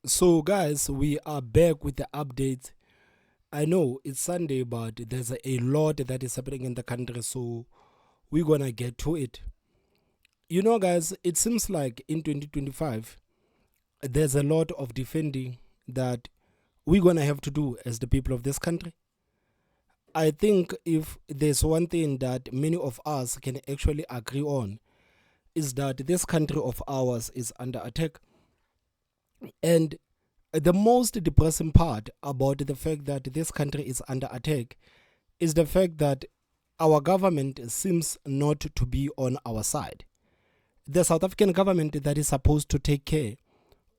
So, guys, we are back with the updates. I know it's Sunday, but there's a lot that is happening in the country, so we're gonna get to it. Guys, it seems like in 2025, there's a lot of defending that we're gonna have to do as the people of this country. I think if there's one thing that many of us can actually agree on, is that this country of ours is under attack. And the most depressing part about the fact that this country is under attack is the fact that our government seems not to be on our side. The South African government that is supposed to take care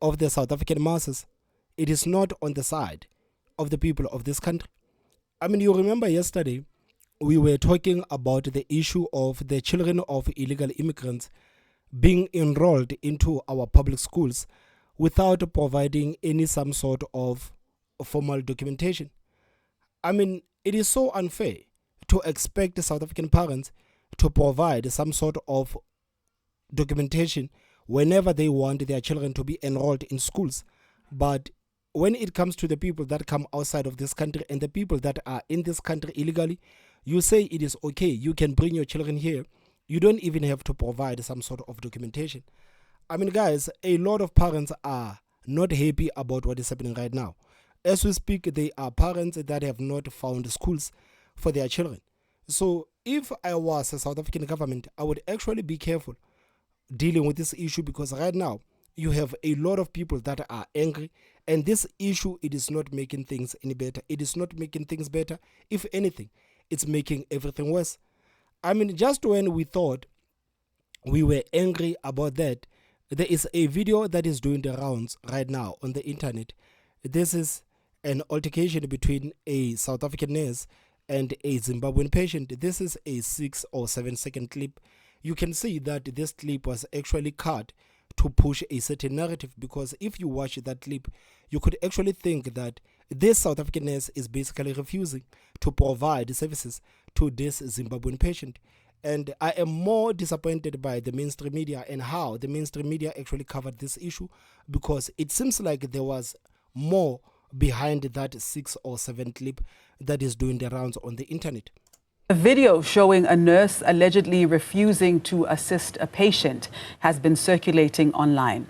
of the South African masses, it is not on the side of the people of this country. I mean, you remember yesterday we were talking about the issue of the children of illegal immigrants being enrolled into our public schools without providing any some sort of formal documentation. I mean, it is so unfair to expect South African parents to provide some sort of documentation whenever they want their children to be enrolled in schools. But when it comes to the people that come outside of this country and the people that are in this country illegally, you say it is okay, you can bring your children here. You don't even have to provide some sort of documentation. I mean, guys, a lot of parents are not happy about what is happening right now. As we speak, they are parents that have not found schools for their children. So, if I was a South African government, I would actually be careful dealing with this issue, because right now you have a lot of people that are angry, and this issue, it is not making things any better. It is not making things better. If anything, it's making everything worse. I mean, just when we thought we were angry about that, there is a video that is doing the rounds right now on the internet. This is an altercation between a South African nurse and a Zimbabwean patient. This is a 6 or 7 second clip. You can see that this clip was actually cut to push a certain narrative, because if you watch that clip, you could actually think that this South African nurse is basically refusing to provide services to this Zimbabwean patient. And I am more disappointed by the mainstream media and how the mainstream media actually covered this issue, because it seems like there was more behind that 6 or 7 clip that is doing the rounds on the internet. A video showing a nurse allegedly refusing to assist a patient has been circulating online.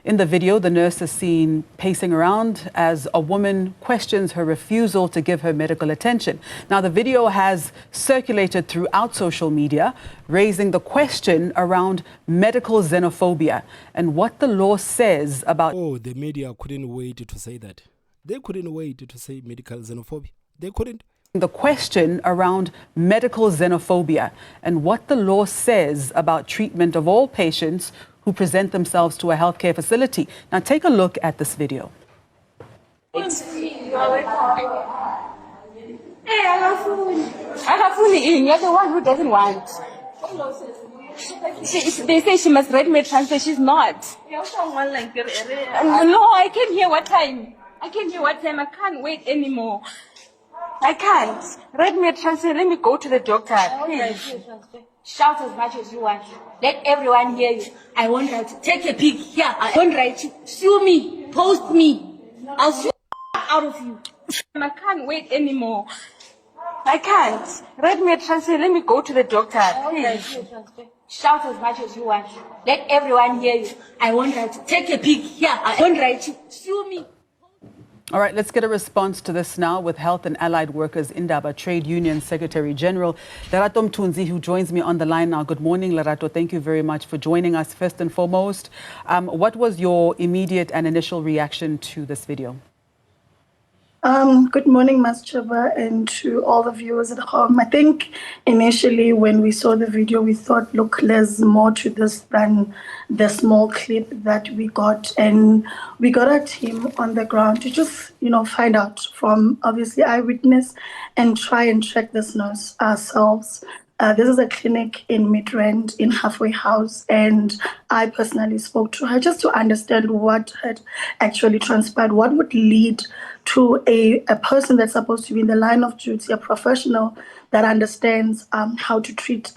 In the video, the nurse is seen pacing around as a woman questions her refusal to give her medical attention. Now, the video has circulated throughout social media, raising the question around medical xenophobia and what the law says about... Oh, the media couldn't wait to say that. They couldn't wait to say medical xenophobia. They couldn't. The question around medical xenophobia and what the law says about treatment of all patients who present themselves to a healthcare facility. Now, take a look at this video. Hey, Agafuni, you're the one who doesn't want. They say she must read me transfer. She's not. No, I came here what time? I can't wait anymore. I can't. Write me a transfer. Let me go to the doctor. Please. Shout as much as you want. Let everyone hear you. I won't write you. Take a pic here. I won't write you. Sue me. Post me. I'll sue out of you. I can't wait anymore. I can't. Write me a transfer. Let me go to the doctor. Please. Shout as much as you want. Let everyone hear you. I won't write you. Take a pic here. I won't write you. Sue me. All right, let's get a response to this now with Health and Allied Workers Indaba Trade Union Secretary General Lerato Mthunzi, who joins me on the line now. Good morning, Lerato. Thank you very much for joining us. First and foremost, what was your immediate and initial reaction to this video? Good morning, Ms. Chaba, and to all the viewers at home. I think initially when we saw the video, we thought, look, there's more to this than the small clip that we got. And we got our team on the ground to just, find out from obviously eyewitness and try and track this nurse ourselves. This is a clinic in Midrand in Halfway House, and I personally spoke to her just to understand what had actually transpired, what would lead to a person that's supposed to be in the line of duty, a professional, that understands how to treat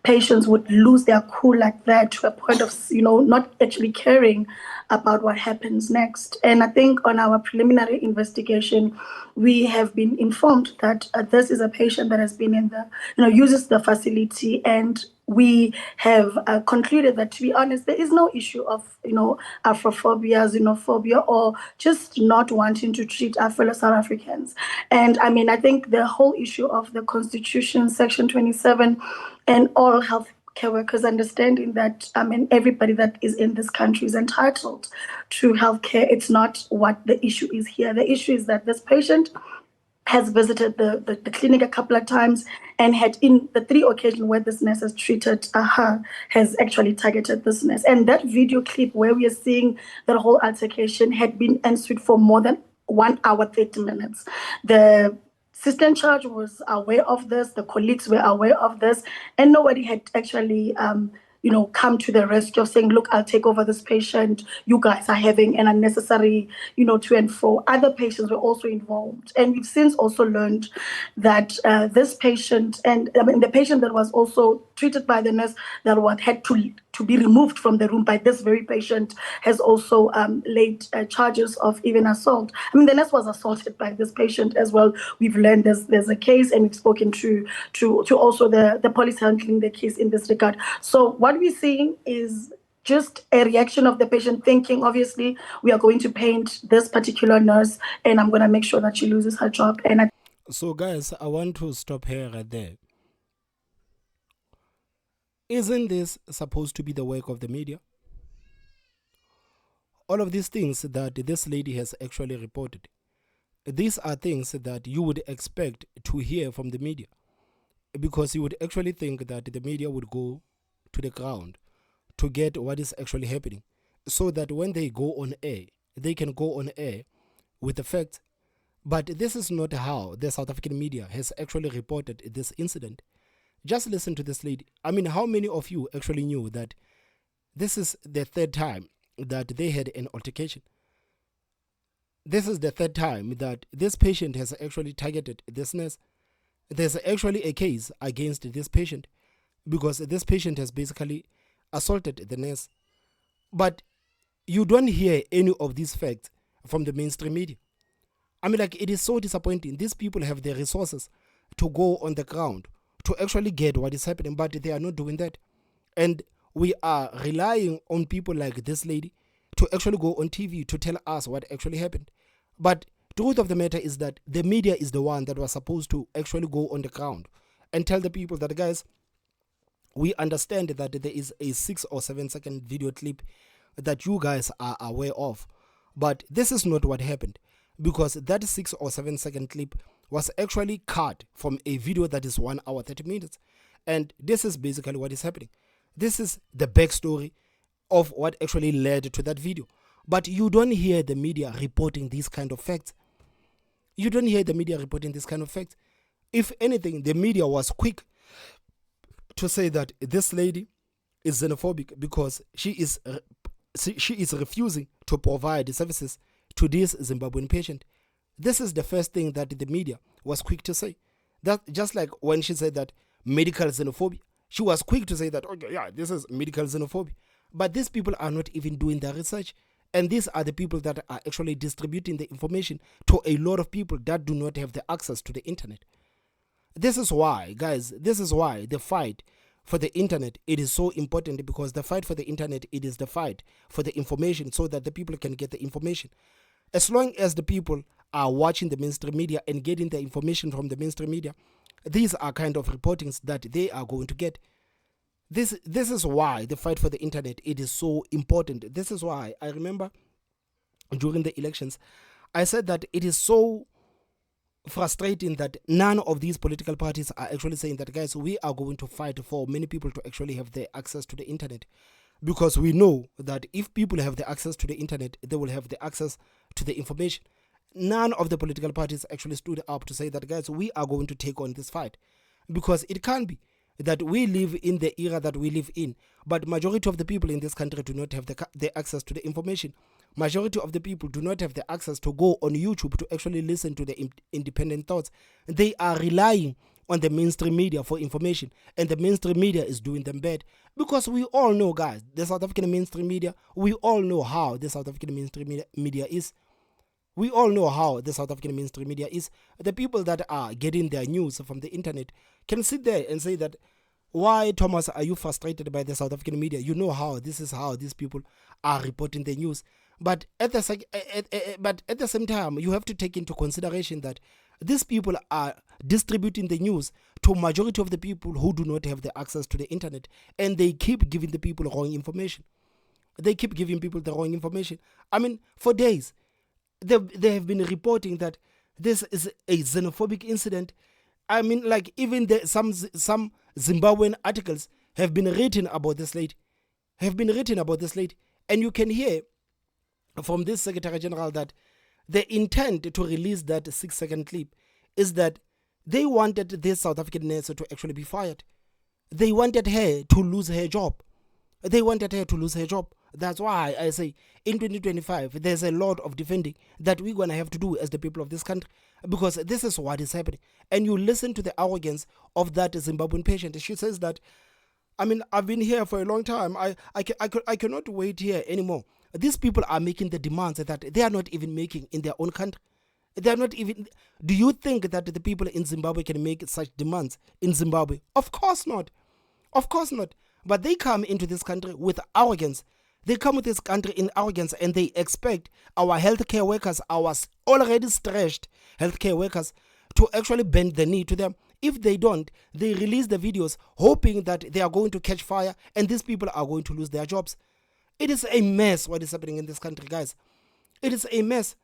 patients would lose their cool like that to a point of, not actually caring about what happens next. And I think on our preliminary investigation, we have been informed that this is a patient that has been in the, uses the facility, and we have concluded that, to be honest, there is no issue of, Afrophobia, xenophobia, or just not wanting to treat our fellow South Africans. And I mean, I think the whole issue of the Constitution, Section 27, and all health care workers understanding that, everybody that is in this country is entitled to healthcare. It's not what the issue is here. The issue is that this patient has visited the clinic a couple of times, and had, in the 3 occasions where this nurse has treated her, has actually targeted this nurse. And that video clip where we are seeing the whole altercation had been ensued for more than 1 hour, 30 minutes. The sister in charge was aware of this, the colleagues were aware of this, and nobody had actually come to the rescue of saying, look, I'll take over this patient. You guys are having an unnecessary, to and fro. Other patients were also involved. And we've since also learned that this patient, and the patient that was also treated by the nurse that had to be removed from the room by this very patient, has also laid charges of even assault. The nurse was assaulted by this patient as well. We've learned there's a case, and we've spoken to also the police handling the case in this regard. So what we're seeing is just a reaction of the patient thinking, obviously, we are going to paint this particular nurse, and I'm going to make sure that she loses her job. So guys, I want to stop here right there. Isn't this supposed to be the work of the media? All of these things that this lady has actually reported, these are things that you would expect to hear from the media, because you would actually think that the media would go to the ground to get what is actually happening, so that when they go on air, they can go on air with the facts. But this is not how the South African media has actually reported this incident. Just listen to this lady. How many of you actually knew that this is the 3rd time that they had an altercation? This is the 3rd time that this patient has actually targeted this nurse. There's actually a case against this patient, because this patient has basically assaulted the nurse. But you don't hear any of these facts from the mainstream media. It is so disappointing. These people have the resources to go on the ground to actually get what is happening, but they are not doing that. And we are relying on people like this lady to actually go on TV to tell us what actually happened. But the truth of the matter is that the media is the one that was supposed to actually go on the ground and tell the people that, guys, we understand that there is a 6 or 7 second video clip that you guys are aware of, but this is not what happened, because that 6 or 7 second clip was actually cut from a video that is 1 hour 30 minutes. And this is basically what is happening. This is the backstory of what actually led to that video. But you don't hear the media reporting these kind of facts. You don't hear the media reporting this kind of facts. If anything, the media was quick to say that this lady is xenophobic because she is refusing to provide services to this Zimbabwean patient. This is the first thing that the media was quick to say. That just like when she said that medical xenophobia, she was quick to say that, okay, yeah, this is medical xenophobia. But these people are not even doing their research. And these are the people that are actually distributing the information to a lot of people that do not have the access to the internet. This is why, guys, this is why the fight for the internet, it is so important, because the fight for the internet, it is the fight for the information so that the people can get the information. As long as the people are watching the mainstream media and getting the information from the mainstream media, these are kind of reportings that they are going to get. This is why the fight for the internet, it is so important. This is why I remember during the elections, I said that it is so frustrating that none of these political parties are actually saying that, guys, we are going to fight for many people to actually have the access to the internet. Because we know that if people have the access to the internet, they will have the access to the information. None of the political parties actually stood up to say that, guys, we are going to take on this fight. Because it can't be that we live in the era that we live in, but majority of the people in this country do not have the access to the information. Majority of the people do not have the access to go on YouTube to actually listen to the independent thoughts. They are relying on the mainstream media for information, and the mainstream media is doing them bad. Because we all know, guys, the South African mainstream media, we all know how the South African mainstream media is. We all know how the South African mainstream media is. The people that are getting their news from the internet can sit there and say that, why, Thomas, are you frustrated by the South African media? You know how this is how these people are reporting the news. But at the same time, you have to take into consideration that these people are distributing the news to majority of the people who do not have the access to the internet, and they keep giving the people wrong information. They keep giving people the wrong information. I mean, for days, they have been reporting that this is a xenophobic incident. I mean, like even some Zimbabwean articles have been written about this lady. And you can hear from this Secretary General that the intent to release that 6-second clip is that they wanted this South African nurse to actually be fired. They wanted her to lose her job. That's why I say in 2025, there's a lot of defending that we're going to have to do as the people of this country, because this is what is happening. And you listen to the arrogance of that Zimbabwean patient. She says that, I mean, I've been here for a long time. I cannot wait here anymore. These people are making the demands that they are not even making in their own country. They are not even. Do you think that the people in Zimbabwe can make such demands in Zimbabwe? Of course not. But they come into this country with arrogance. They come with this country in arrogance, and they expect our healthcare workers, our already stretched healthcare workers, to actually bend the knee to them. If they don't, they release the videos hoping that they are going to catch fire and these people are going to lose their jobs. It is a mess what is happening in this country, guys. It is a mess.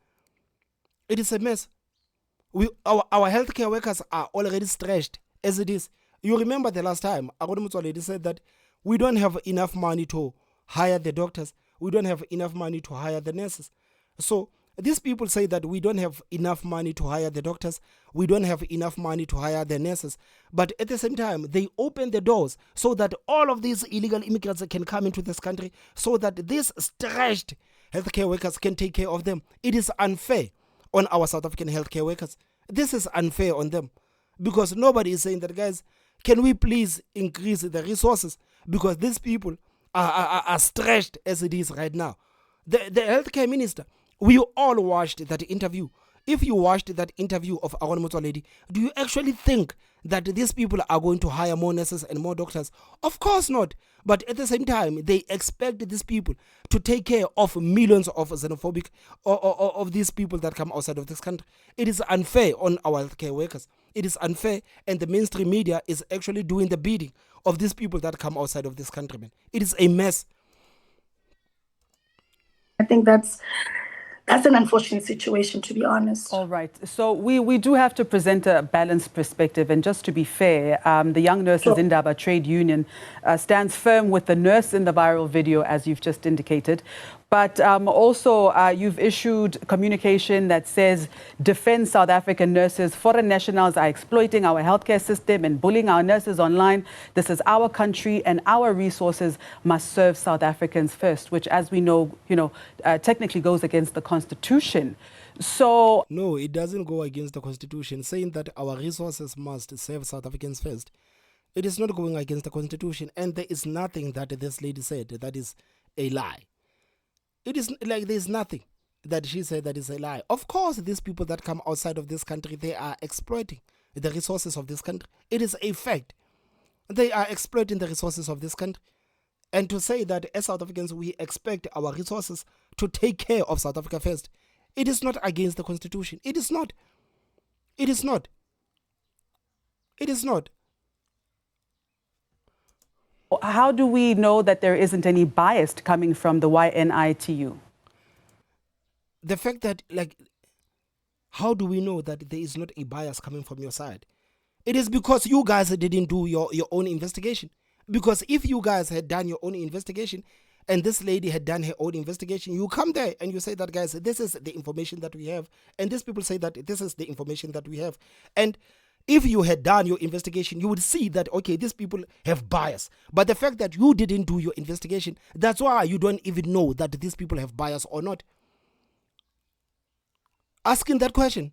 Our healthcare workers are already stretched as it is. You remember the last time Agodo said that we don't have enough money to hire the doctors. We don't have enough money to hire the nurses. So these people say that we don't have enough money to hire the doctors. We don't have enough money to hire the nurses. But at the same time, they open the doors so that all of these illegal immigrants can come into this country, so that these stretched healthcare workers can take care of them. It is unfair on our South African healthcare workers. This is unfair on them, because nobody is saying that, guys, can we please increase the resources, because these people are stretched as it is right now. The healthcare minister, we all watched that interview. If you watched that interview of Aaron Motsoaledi, do you actually think that these people are going to hire more nurses and more doctors? Of course not. But at the same time, they expect these people to take care of millions of xenophobic or of these people that come outside of this country. It is unfair on our healthcare workers. It is unfair, and the mainstream media is actually doing the bidding of these people that come outside of this country, man. It is a mess. I think that's an unfortunate situation, to be honest. All right. So we do have to present a balanced perspective. And just to be fair, the Young Nurses Indaba trade union stands firm with the nurse in the viral video, as you've just indicated. But also, you've issued communication that says, defend South African nurses. Foreign nationals are exploiting our healthcare system and bullying our nurses online. This is our country, and our resources must serve South Africans first, which, as we know, technically goes against the Constitution. So no, it doesn't go against the Constitution. Saying that our resources must serve South Africans first, it is not going against the Constitution. And there is nothing that this lady said that is a lie. It is like there's nothing that she said that is a lie. Of course, these people that come outside of this country, they are exploiting the resources of this country. It is a fact. They are exploiting the resources of this country. And to say that as South Africans, we expect our resources to take care of South Africa first, it is not against the Constitution. It is not. It is not. It is not. How do we know that there isn't any bias coming from the YNITU? The fact that, how do we know that there is not a bias coming from your side? It is because you guys didn't do your own investigation. Because if you guys had done your own investigation, and this lady had done her own investigation, you come there and you say that, guys, this is the information that we have. And these people say that this is the information that we have. And if you had done your investigation, you would see that, okay, these people have bias. But the fact that you didn't do your investigation, that's why you don't even know that these people have bias or not. Asking that question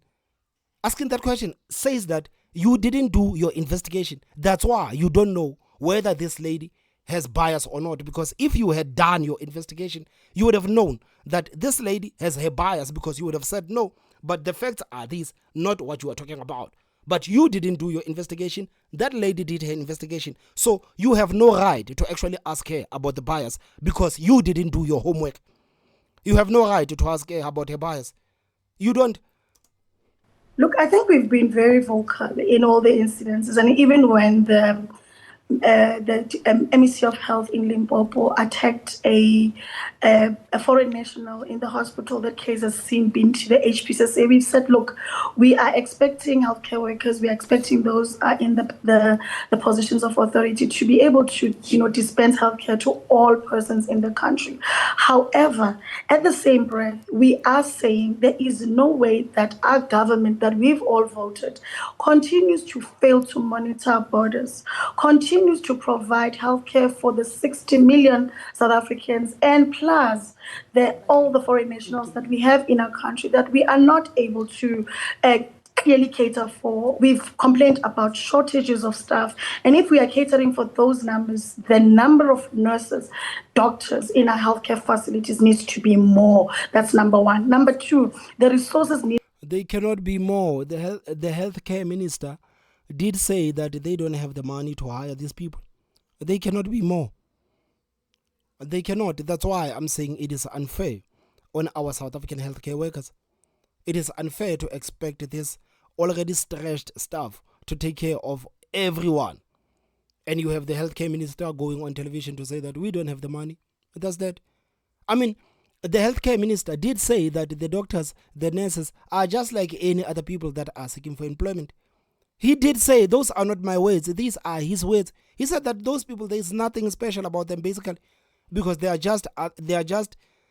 says that You didn't do your investigation. That's why you don't know whether this lady has bias or not. Because if you had done your investigation, you would have known that this lady has her bias, because you would have said no. But the facts are these, not what you are talking about. But you didn't do your investigation. That lady did her investigation. So you have no right to actually ask her about the bias, because you didn't do your homework. You have no right to ask her about her bias. You don't. Look, I think we've been very vocal in all the incidences, and even when the MEC of Health in Limpopo attacked a foreign national in the hospital. That case has since been to the HPCC. We've said, look, we are expecting healthcare workers, we are expecting those in the positions of authority to be able to, dispense healthcare to all persons in the country. However, at the same breath, we are saying there is no way that our government that we've all voted continues to fail to monitor our borders, continues to provide healthcare for the 60 million South Africans and plus all the foreign nationals that we have in our country that we are not able to clearly cater for. We've complained about shortages of staff. And if we are catering for those numbers, the number of nurses, doctors in our healthcare facilities needs to be more. That's number one. Number two, the resources need. They cannot be more. The healthcare minister did say that they don't have the money to hire these people. They cannot be more. They cannot. That's why I'm saying it is unfair on our South African healthcare workers. It is unfair to expect this already stretched staff to take care of everyone. And you have the healthcare minister going on television to say that we don't have the money. That's that. I mean, the healthcare minister did say that the doctors, the nurses are just like any other people that are seeking for employment. He did say, those are not my words, these are his words. He said that those people, there is nothing special about them basically, because they are just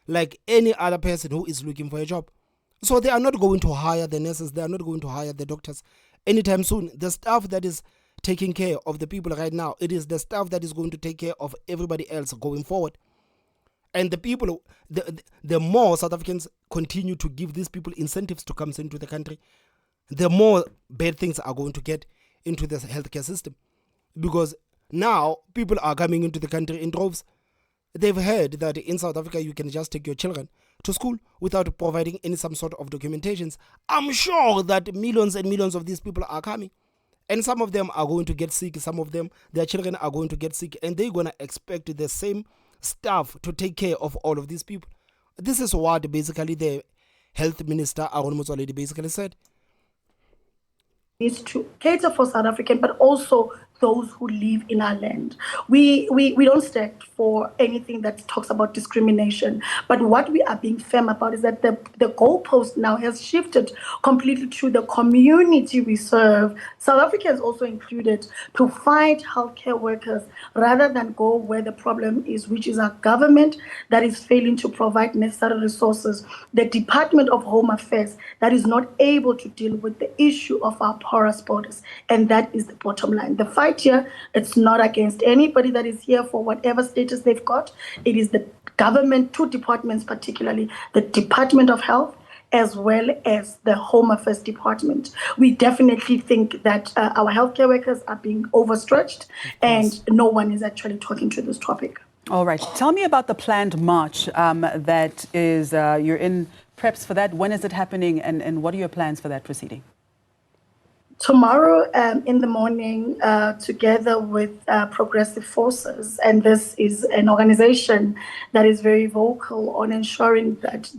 like any other person who is looking for a job. So they are not going to hire the nurses, they are not going to hire the doctors anytime soon. The staff that is taking care of the people right now, it is the staff that is going to take care of everybody else going forward. And the people, the more South Africans continue to give these people incentives to come into the country, the more bad things are going to get into the healthcare system. Because now people are coming into the country in droves. They've heard that in South Africa you can just take your children to school without providing some sort of documentations. I'm sure that millions and millions of these people are coming. And some of them are going to get sick. Some of them, their children are going to get sick. And they're going to expect the same staff to take care of all of these people. This is what basically the health minister, Aaron Motsoaledi, basically said. Needs to cater for South African, but also those who live in our land. We don't stand for anything that talks about discrimination. But what we are being firm about is that the goalpost now has shifted completely to the community we serve, South Africans also included, to fight healthcare workers rather than go where the problem is, which is our government that is failing to provide necessary resources, the Department of Home Affairs that is not able to deal with the issue of our porous borders. And that is the bottom line. The fight here, it's not against anybody that is here for whatever status they've got. It is the government, two departments particularly, the Department of Health as well as the Home Affairs Department. We definitely think that our healthcare workers are being overstretched and no one is actually talking to this topic. All right. Tell me about the planned march that is, you're in preps for that. When is it happening and what are your plans for that proceeding? Tomorrow in the morning, together with Progressive Forces, and this is an organization that is very vocal on ensuring that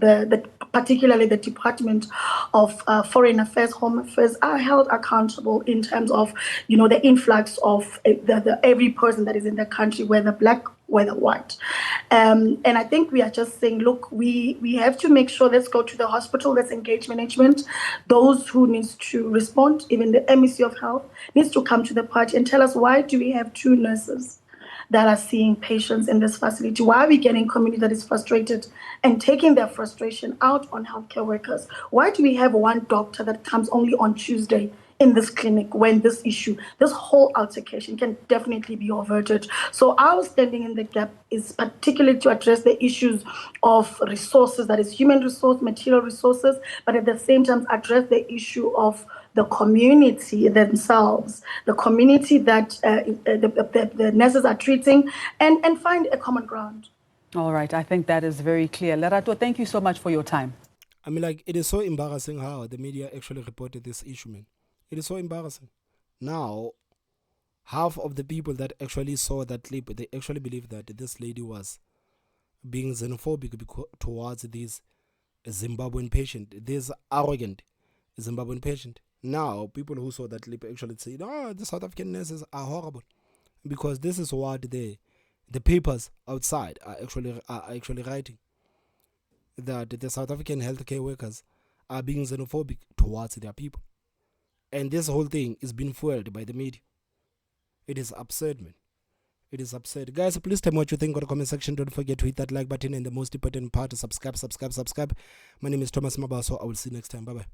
particularly the Department of Foreign Affairs, Home Affairs are held accountable in terms of, the influx of every person that is in the country, whether black, whether white. And I think we are just saying, look, we have to make sure, let's go to the hospital, let's engage management. Those who needs to respond, even the MEC of Health, needs to come to the party and tell us, why do we have two nurses that are seeing patients in this facility? Why are we getting community that is frustrated and taking their frustration out on healthcare workers? Why do we have one doctor that comes only on Tuesday in this clinic when this issue, this whole altercation can definitely be averted? So our standing in the gap is particularly to address the issues of resources, that is human resource, material resources, but at the same time address the issue of the community themselves, the community that the nurses are treating, and find a common ground. All right, I think that is very clear. Lerato, thank you so much for your time. I mean, like, it is so embarrassing how the media actually reported this issue, man. It is so embarrassing. Now, half of the people that actually saw that clip, they actually believe that this lady was being xenophobic towards this Zimbabwean patient, this arrogant Zimbabwean patient. Now, people who saw that clip actually say, "No, the South African nurses are horrible," because this is what the papers outside are actually writing, that the South African healthcare workers are being xenophobic towards their people, and this whole thing is being fueled by the media. It is absurd, man. It is absurd. Guys, please tell me what you think in the comment section. Don't forget to hit that like button, and the most important part, subscribe. My name is Thomas Mabaso. I will see you next time. Bye bye.